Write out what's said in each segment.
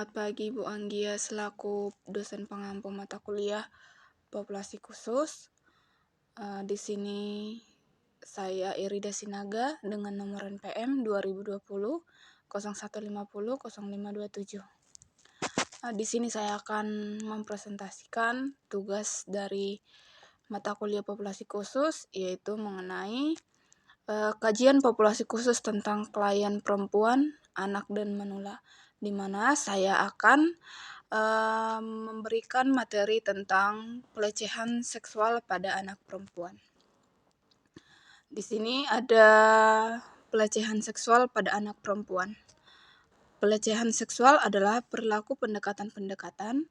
Selamat pagi Bu Anggia selaku dosen pengampu mata kuliah populasi khusus. Di sini saya Irida Sinaga dengan nomor NPM 2020 0150 0527. Di sini saya akan mempresentasikan tugas dari mata kuliah populasi khusus, yaitu mengenai kajian populasi khusus tentang klien perempuan, anak, dan manula, di mana saya akan memberikan materi tentang pelecehan seksual pada anak perempuan. Di sini ada pelecehan seksual pada anak perempuan. Pelecehan seksual adalah perilaku pendekatan-pendekatan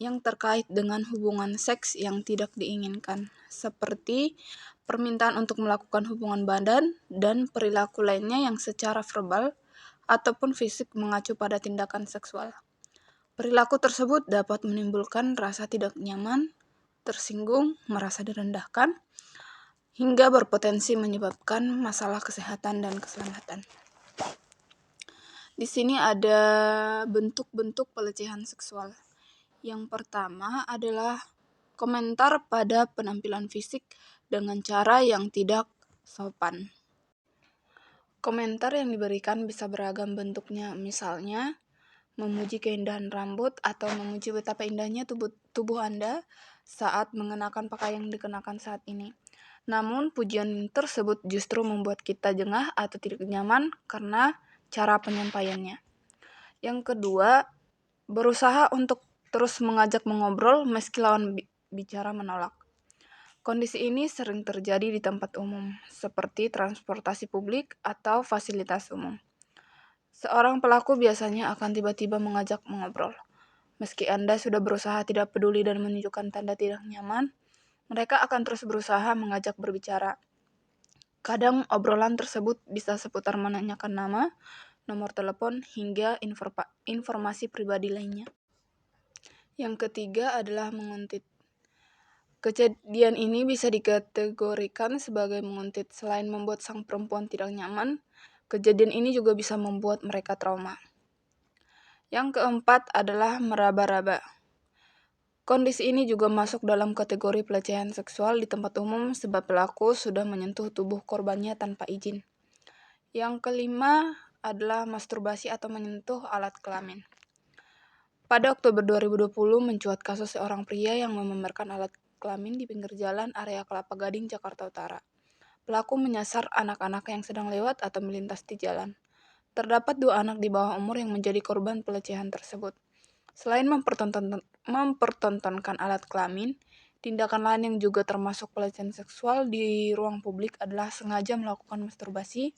yang terkait dengan hubungan seks yang tidak diinginkan, seperti permintaan untuk melakukan hubungan badan dan perilaku lainnya yang secara verbal ataupun fisik mengacu pada tindakan seksual. Perilaku tersebut dapat menimbulkan rasa tidak nyaman, tersinggung, merasa direndahkan, hingga berpotensi menyebabkan masalah kesehatan dan keselamatan. Di sini ada bentuk-bentuk pelecehan seksual. Yang pertama adalah komentar pada penampilan fisik dengan cara yang tidak sopan. Komentar yang diberikan bisa beragam bentuknya, misalnya memuji keindahan rambut atau memuji betapa indahnya tubuh Anda saat mengenakan pakaian yang dikenakan saat ini. Namun, pujian tersebut justru membuat kita jengah atau tidak nyaman karena cara penyampaiannya. Yang kedua, berusaha untuk terus mengajak mengobrol meski lawan bicara menolak. Kondisi ini sering terjadi di tempat umum, seperti transportasi publik atau fasilitas umum. Seorang pelaku biasanya akan tiba-tiba mengajak mengobrol. Meski Anda sudah berusaha tidak peduli dan menunjukkan tanda tidak nyaman, mereka akan terus berusaha mengajak berbicara. Kadang obrolan tersebut bisa seputar menanyakan nama, nomor telepon, hingga informasi pribadi lainnya. Yang ketiga adalah menguntit. Kejadian ini bisa dikategorikan sebagai menguntit. Selain membuat sang perempuan tidak nyaman, kejadian ini juga bisa membuat mereka trauma. Yang keempat adalah meraba-raba. Kondisi ini juga masuk dalam kategori pelecehan seksual di tempat umum sebab pelaku sudah menyentuh tubuh korbannya tanpa izin. Yang kelima adalah masturbasi atau menyentuh alat kelamin. Pada Oktober 2020 mencuat kasus seorang pria yang memamerkan alat kelamin di pinggir jalan area Kelapa Gading, Jakarta Utara. Pelaku menyasar anak-anak yang sedang lewat atau melintas di jalan. Terdapat 2 anak di bawah umur yang menjadi korban pelecehan tersebut. Selain mempertontonkan alat kelamin, tindakan lain yang juga termasuk pelecehan seksual di ruang publik adalah sengaja melakukan masturbasi,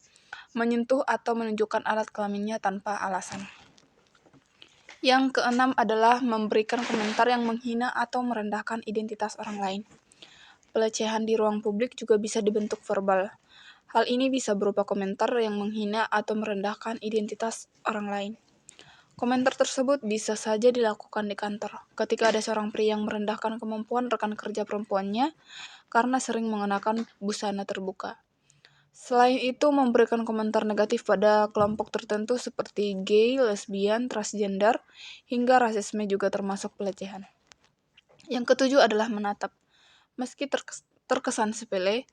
menyentuh atau menunjukkan alat kelaminnya tanpa alasan. Yang keenam adalah memberikan komentar yang menghina atau merendahkan identitas orang lain. Pelecehan di ruang publik juga bisa dibentuk verbal. Hal ini bisa berupa komentar yang menghina atau merendahkan identitas orang lain. Komentar tersebut bisa saja dilakukan di kantor, ketika ada seorang pria yang merendahkan kemampuan rekan kerja perempuannya karena sering mengenakan busana terbuka. Selain itu, memberikan komentar negatif pada kelompok tertentu seperti gay, lesbian, transgender, hingga rasisme juga termasuk pelecehan. Yang ketujuh adalah menatap. Meski terkesan sepele,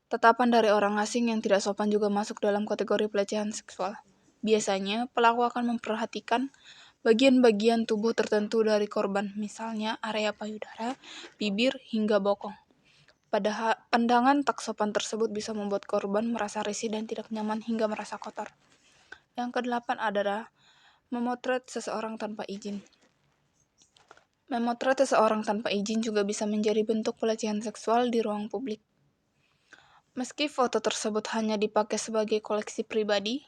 tatapan dari orang asing yang tidak sopan juga masuk dalam kategori pelecehan seksual. Biasanya, pelaku akan memperhatikan bagian-bagian tubuh tertentu dari korban, misalnya area payudara, bibir, hingga bokong. Pandangan tak sopan tersebut bisa membuat korban merasa risih dan tidak nyaman hingga merasa kotor. Yang kedelapan adalah memotret seseorang tanpa izin. Memotret seseorang tanpa izin juga bisa menjadi bentuk pelecehan seksual di ruang publik. Meski foto tersebut hanya dipakai sebagai koleksi pribadi,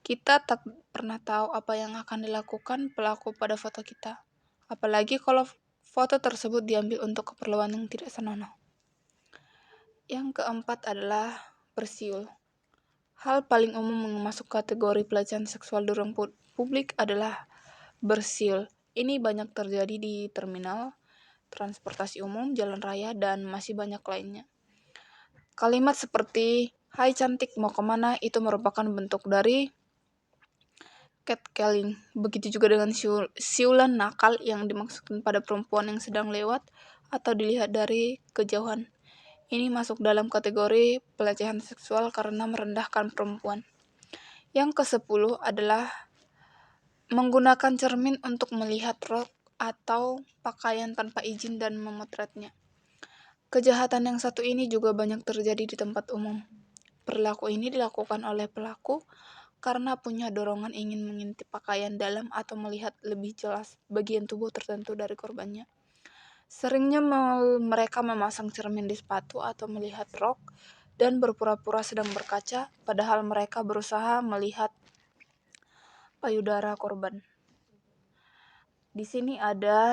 kita tak pernah tahu apa yang akan dilakukan pelaku pada foto kita. Apalagi kalau foto tersebut diambil untuk keperluan yang tidak senonoh. Yang keempat adalah bersiul. Hal paling umum yang masuk kategori pelecehan seksual di ruang publik adalah bersiul. Ini banyak terjadi di terminal, transportasi umum, jalan raya, dan masih banyak lainnya. Kalimat seperti, "Hai cantik, mau kemana?" itu merupakan bentuk dari catcalling. Begitu juga dengan siulan nakal yang dimaksudkan pada perempuan yang sedang lewat atau dilihat dari kejauhan. Ini masuk dalam kategori pelecehan seksual karena merendahkan perempuan. Yang ke-10 adalah menggunakan cermin untuk melihat rok atau pakaian tanpa izin dan memotretnya. Kejahatan yang satu ini juga banyak terjadi di tempat umum. Perilaku ini dilakukan oleh pelaku karena punya dorongan ingin mengintip pakaian dalam atau melihat lebih jelas bagian tubuh tertentu dari korbannya. Seringnya mereka memasang cermin di sepatu atau melihat rok dan berpura-pura sedang berkaca, padahal mereka berusaha melihat payudara korban. Di sini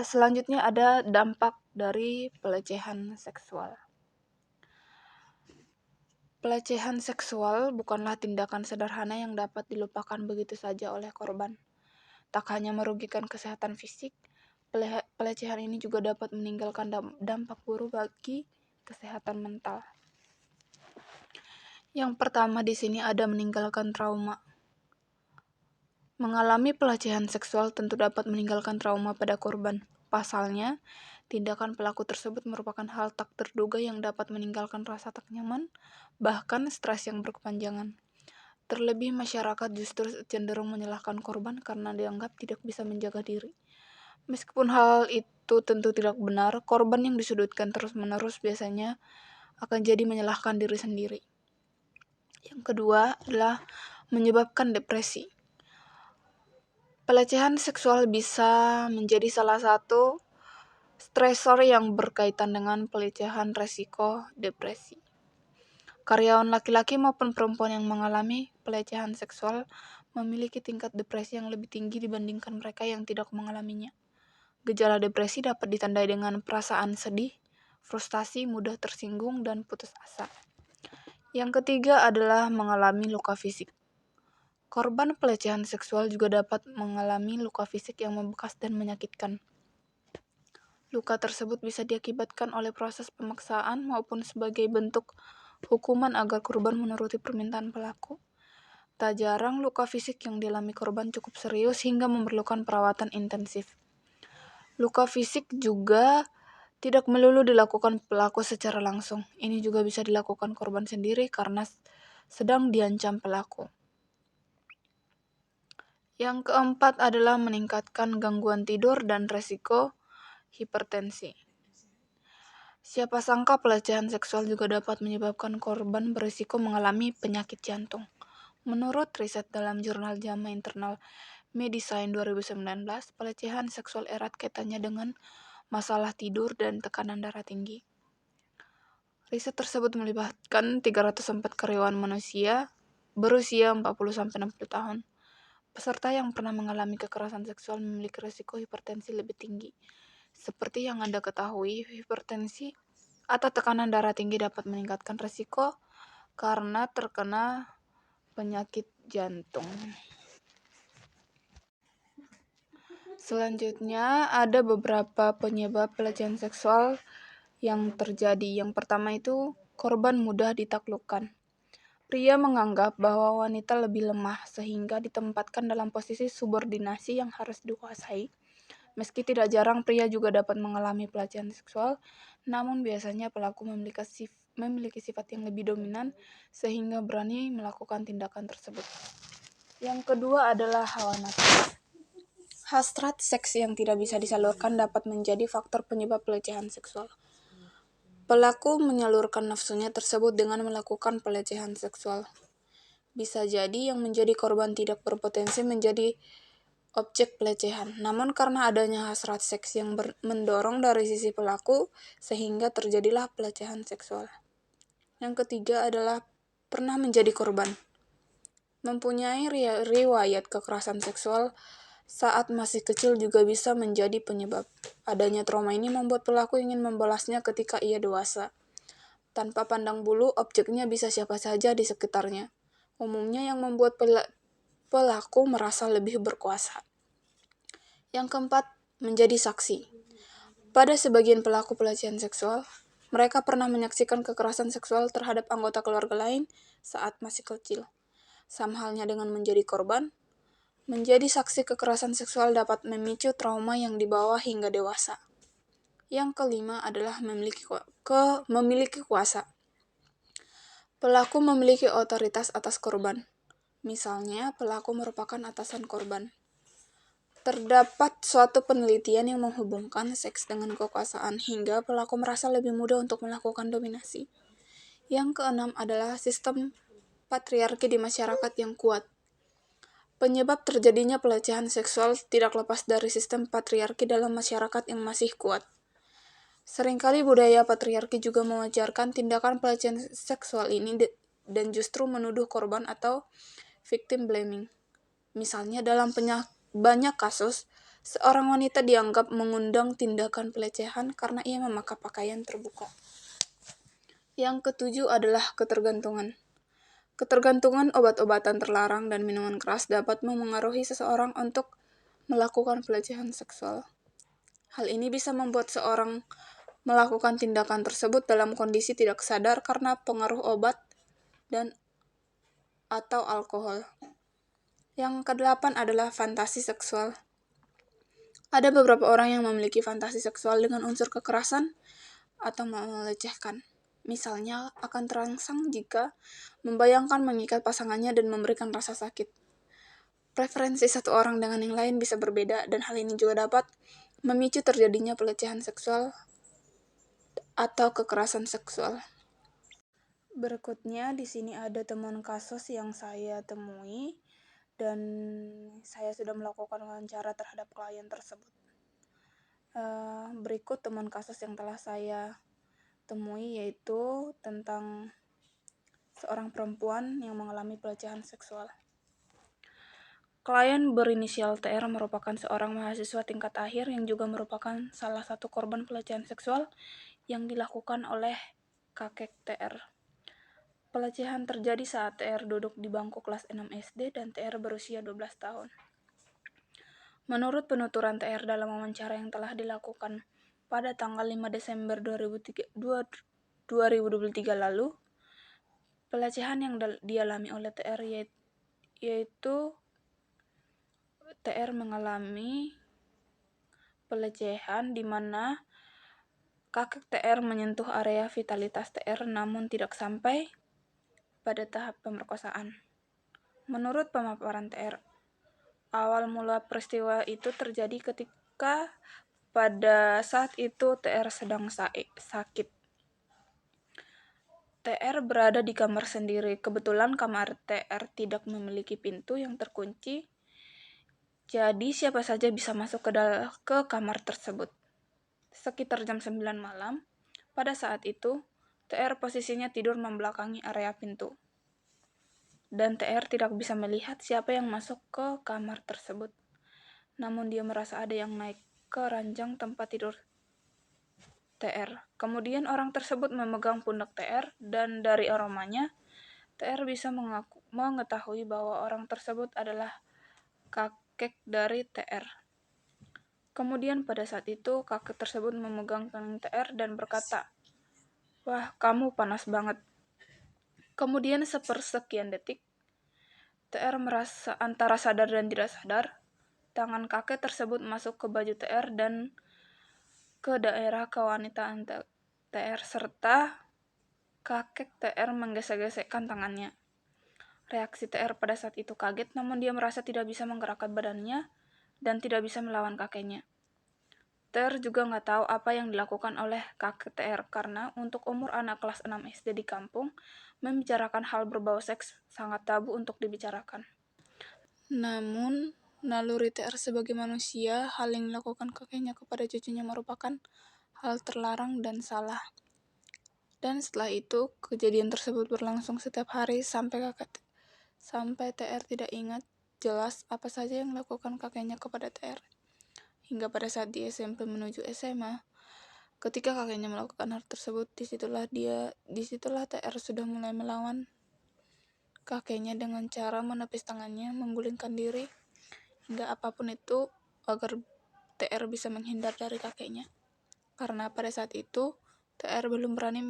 selanjutnya ada dampak dari pelecehan seksual. Pelecehan seksual bukanlah tindakan sederhana yang dapat dilupakan begitu saja oleh korban. Tak hanya merugikan kesehatan fisik, pelecehan ini juga dapat meninggalkan dampak buruk bagi kesehatan mental. Yang pertama di sini ada meninggalkan trauma. Mengalami pelecehan seksual tentu dapat meninggalkan trauma pada korban. Pasalnya, tindakan pelaku tersebut merupakan hal tak terduga yang dapat meninggalkan rasa tak nyaman, bahkan stres yang berkepanjangan. Terlebih masyarakat justru cenderung menyalahkan korban karena dianggap tidak bisa menjaga diri. Meskipun hal itu tentu tidak benar, korban yang disudutkan terus-menerus biasanya akan jadi menyalahkan diri sendiri. Yang kedua adalah menyebabkan depresi. Pelecehan seksual bisa menjadi salah satu stresor yang berkaitan dengan pelecehan resiko depresi. Karyawan laki-laki maupun perempuan yang mengalami pelecehan seksual memiliki tingkat depresi yang lebih tinggi dibandingkan mereka yang tidak mengalaminya. Gejala depresi dapat ditandai dengan perasaan sedih, frustasi, mudah tersinggung, dan putus asa. Yang ketiga adalah mengalami luka fisik. Korban pelecehan seksual juga dapat mengalami luka fisik yang membekas dan menyakitkan. Luka tersebut bisa diakibatkan oleh proses pemaksaan maupun sebagai bentuk hukuman agar korban menuruti permintaan pelaku. Tak jarang luka fisik yang dialami korban cukup serius hingga memerlukan perawatan intensif. Luka fisik juga tidak melulu dilakukan pelaku secara langsung. Ini juga bisa dilakukan korban sendiri karena sedang diancam pelaku. Yang keempat adalah meningkatkan gangguan tidur dan resiko hipertensi. Siapa sangka pelecehan seksual juga dapat menyebabkan korban berisiko mengalami penyakit jantung. Menurut riset dalam jurnal JAMA Internal Medicine 2019, pelecehan seksual erat kaitannya dengan masalah tidur dan tekanan darah tinggi. Riset tersebut melibatkan 304 karyawan manusia berusia 40-60 tahun. Peserta yang pernah mengalami kekerasan seksual memiliki risiko hipertensi lebih tinggi. Seperti yang Anda ketahui, hipertensi atau tekanan darah tinggi dapat meningkatkan risiko karena terkena penyakit jantung. Selanjutnya, ada beberapa penyebab pelecehan seksual yang terjadi. Yang pertama itu, korban mudah ditaklukkan. Pria menganggap bahwa wanita lebih lemah sehingga ditempatkan dalam posisi subordinasi yang harus dikuasai. Meski tidak jarang pria juga dapat mengalami pelecehan seksual, namun biasanya pelaku memiliki sifat yang lebih dominan sehingga berani melakukan tindakan tersebut. Yang kedua adalah hawa nafsu. Hasrat seks yang tidak bisa disalurkan dapat menjadi faktor penyebab pelecehan seksual. Pelaku menyalurkan nafsunya tersebut dengan melakukan pelecehan seksual. Bisa jadi yang menjadi korban tidak berpotensi menjadi objek pelecehan, namun karena adanya hasrat seks yang mendorong dari sisi pelaku, sehingga terjadilah pelecehan seksual. Yang ketiga adalah pernah menjadi korban. Mempunyai riwayat kekerasan seksual saat masih kecil juga bisa menjadi penyebab. Adanya trauma ini membuat pelaku ingin membalasnya ketika ia dewasa. Tanpa pandang bulu, objeknya bisa siapa saja di sekitarnya. Umumnya yang membuat pelaku merasa lebih berkuasa. Yang keempat, menjadi saksi. Pada sebagian pelaku pelecehan seksual, mereka pernah menyaksikan kekerasan seksual terhadap anggota keluarga lain saat masih kecil. Sama halnya dengan menjadi korban, Menjadi saksi kekerasan seksual dapat memicu trauma yang dibawa hingga dewasa. Yang kelima adalah memiliki kuasa. Pelaku memiliki otoritas atas korban. Misalnya, pelaku merupakan atasan korban. Terdapat suatu penelitian yang menghubungkan seks dengan kekuasaan hingga pelaku merasa lebih mudah untuk melakukan dominasi. Yang keenam adalah sistem patriarki di masyarakat yang kuat. Penyebab terjadinya pelecehan seksual tidak lepas dari sistem patriarki dalam masyarakat yang masih kuat. Seringkali budaya patriarki juga mewajarkan tindakan pelecehan seksual ini dan justru menuduh korban atau victim blaming. Misalnya dalam banyak kasus, seorang wanita dianggap mengundang tindakan pelecehan karena ia memakai pakaian terbuka. Yang ketujuh adalah ketergantungan. Ketergantungan obat-obatan terlarang dan minuman keras dapat memengaruhi seseorang untuk melakukan pelecehan seksual. Hal ini bisa membuat seorang melakukan tindakan tersebut dalam kondisi tidak sadar karena pengaruh obat dan atau alkohol. Yang kedelapan adalah fantasi seksual. Ada beberapa orang yang memiliki fantasi seksual dengan unsur kekerasan atau melecehkan. Misalnya, akan terangsang jika membayangkan mengikat pasangannya dan memberikan rasa sakit. Preferensi satu orang dengan yang lain bisa berbeda, dan hal ini juga dapat memicu terjadinya pelecehan seksual atau kekerasan seksual. Berikutnya, di sini ada temuan kasus yang saya temui, dan saya sudah melakukan wawancara terhadap klien tersebut. Berikut temuan kasus yang telah saya temui, yaitu tentang seorang perempuan yang mengalami pelecehan seksual. Klien berinisial TR merupakan seorang mahasiswa tingkat akhir yang juga merupakan salah satu korban pelecehan seksual yang dilakukan oleh kakek TR. Pelecehan terjadi saat TR duduk di bangku kelas 6 SD dan TR berusia 12 tahun. Menurut penuturan TR dalam wawancara yang telah dilakukan pada tanggal 5 Desember 2023 lalu, pelecehan yang dialami oleh TR yaitu TR mengalami pelecehan di mana kakek TR menyentuh area vitalitas TR namun tidak sampai pada tahap pemerkosaan. Menurut pemaparan TR, awal mula peristiwa itu terjadi ketika pada saat itu TR sedang sakit. TR berada di kamar sendiri. Kebetulan kamar TR tidak memiliki pintu yang terkunci, jadi siapa saja bisa masuk ke kamar tersebut. Sekitar jam 9 malam, pada saat itu, TR posisinya tidur membelakangi area pintu. Dan TR tidak bisa melihat siapa yang masuk ke kamar tersebut. Namun dia merasa ada yang naik ke ranjang tempat tidur TR. Kemudian orang tersebut memegang pundak TR dan dari aromanya, TR bisa mengetahui bahwa orang tersebut adalah kakek dari TR. Kemudian pada saat itu, kakek tersebut memegang tangan TR dan berkata, "Wah, kamu panas banget." Kemudian sepersekian detik, TR merasa antara sadar dan tidak sadar, tangan kakek tersebut masuk ke baju TR dan ke daerah kewanitaan TR serta kakek TR menggesek-gesekkan tangannya. Reaksi TR pada saat itu kaget, namun dia merasa tidak bisa menggerakkan badannya dan tidak bisa melawan kakeknya. TR juga nggak tahu apa yang dilakukan oleh kakek TR karena untuk umur anak kelas 6 SD di kampung, membicarakan hal berbau seks sangat tabu untuk dibicarakan. Namun, naluri TR sebagai manusia, hal yang dilakukan kakeknya kepada cucunya merupakan hal terlarang dan salah. Dan setelah itu, kejadian tersebut berlangsung setiap hari sampai TR tidak ingat jelas apa saja yang dilakukan kakeknya kepada TR. Hingga pada saat di SMP menuju SMA, ketika kakeknya melakukan hal tersebut, disitulah TR sudah mulai melawan kakeknya dengan cara menepis tangannya, menggulingkan diri, hingga apapun itu agar TR bisa menghindar dari kakeknya. Karena pada saat itu, TR belum berani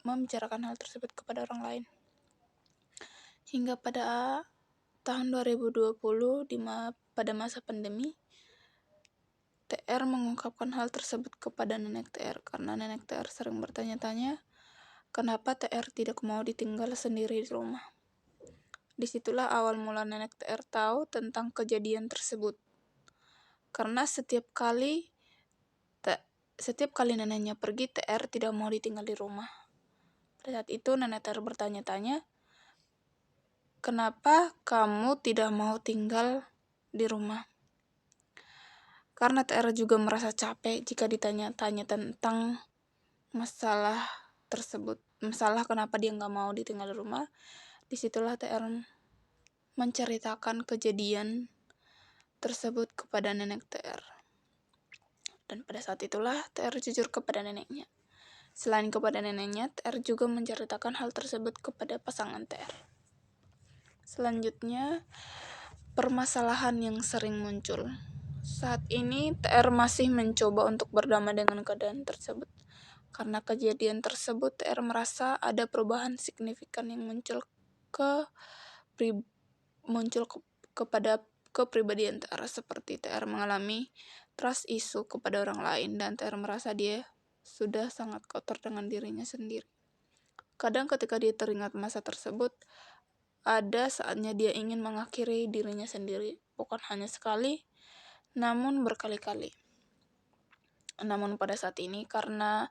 membicarakan hal tersebut kepada orang lain. Hingga pada tahun 2020 pada masa pandemi, TR mengungkapkan hal tersebut kepada nenek TR karena nenek TR sering bertanya-tanya kenapa TR tidak mau ditinggal sendiri di rumah. Disitulah awal mula nenek TR tahu tentang kejadian tersebut. Karena setiap kali neneknya pergi, TR tidak mau ditinggal di rumah. Pada saat itu nenek TR bertanya-tanya, kenapa kamu tidak mau tinggal di rumah? Karena TR juga merasa capek jika ditanya-tanya tentang masalah tersebut. Masalah kenapa dia nggak mau ditinggal di rumah. Disitulah TR menceritakan kejadian tersebut kepada nenek TR. Dan pada saat itulah TR jujur kepada neneknya. Selain kepada neneknya, TR juga menceritakan hal tersebut kepada pasangan TR. Selanjutnya, permasalahan yang sering muncul. Saat ini, TR masih mencoba untuk berdamai dengan keadaan tersebut. Karena kejadian tersebut, TR merasa ada perubahan signifikan yang muncul kepada kepribadian TR, seperti TR mengalami trust issue kepada orang lain dan TR merasa dia sudah sangat kotor dengan dirinya sendiri. Kadang ketika dia teringat masa tersebut, ada saatnya dia ingin mengakhiri dirinya sendiri, bukan hanya sekali, namun berkali-kali. Namun pada saat ini karena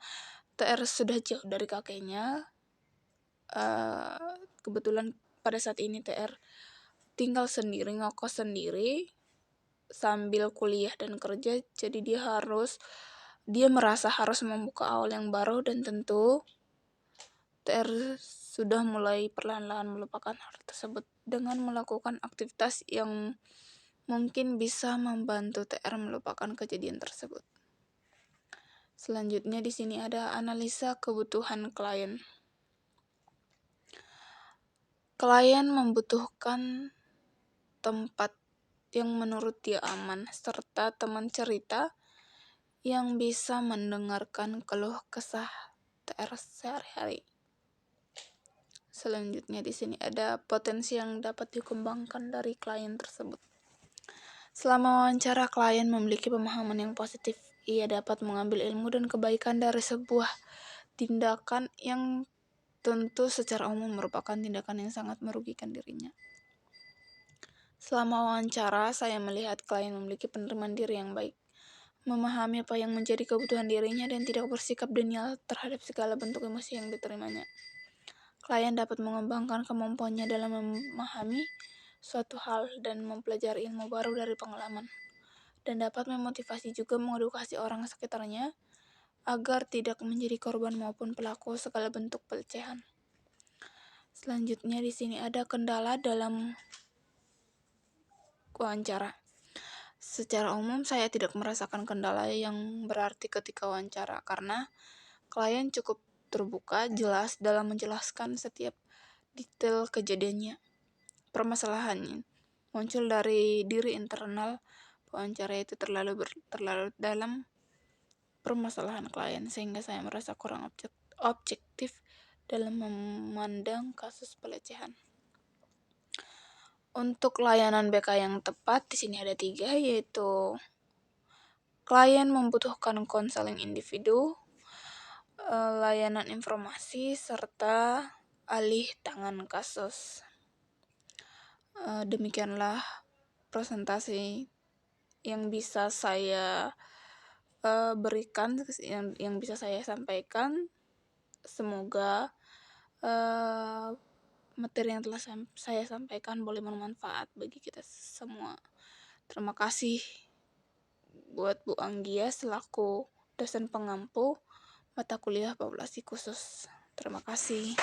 TR sudah jauh dari kakeknya, kebetulan pada saat ini TR tinggal sendiri, ngekos sendiri, sambil kuliah dan kerja, jadi dia merasa harus membuka awal yang baru dan tentu TR sudah mulai perlahan-lahan melupakan hal tersebut dengan melakukan aktivitas yang mungkin bisa membantu TR melupakan kejadian tersebut. Selanjutnya di sini ada analisa kebutuhan klien. Klien membutuhkan tempat yang menurut dia aman serta teman cerita yang bisa mendengarkan keluh kesah TR sehari-hari. Selanjutnya di sini ada potensi yang dapat dikembangkan dari klien tersebut. Selama wawancara, klien memiliki pemahaman yang positif. Ia dapat mengambil ilmu dan kebaikan dari sebuah tindakan yang tentu secara umum merupakan tindakan yang sangat merugikan dirinya. Selama wawancara, saya melihat klien memiliki penerimaan diri yang baik, memahami apa yang menjadi kebutuhan dirinya dan tidak bersikap denial terhadap segala bentuk emosi yang diterimanya. Klien dapat mengembangkan kemampuannya dalam memahami suatu hal dan mempelajari ilmu baru dari pengalaman, dan dapat memotivasi juga mengedukasi orang sekitarnya agar tidak menjadi korban maupun pelaku segala bentuk pelecehan. Selanjutnya di sini ada kendala dalam wawancara. Secara umum saya tidak merasakan kendala yang berarti ketika wawancara karena klien cukup terbuka, jelas dalam menjelaskan setiap detail kejadiannya. Permasalahannya muncul dari diri internal wawancara itu terlalu dalam permasalahan klien sehingga saya merasa kurang objektif dalam memandang kasus pelecehan. Untuk layanan BK yang tepat di sini ada 3, yaitu klien membutuhkan konseling individu, layanan informasi, serta alih tangan kasus. Demikianlah presentasi yang bisa saya berikan, yang bisa saya sampaikan. Semoga materi yang telah saya sampaikan boleh bermanfaat bagi kita semua. Terima kasih buat Bu Anggia selaku dosen pengampu mata kuliah populasi khusus. Terima kasih.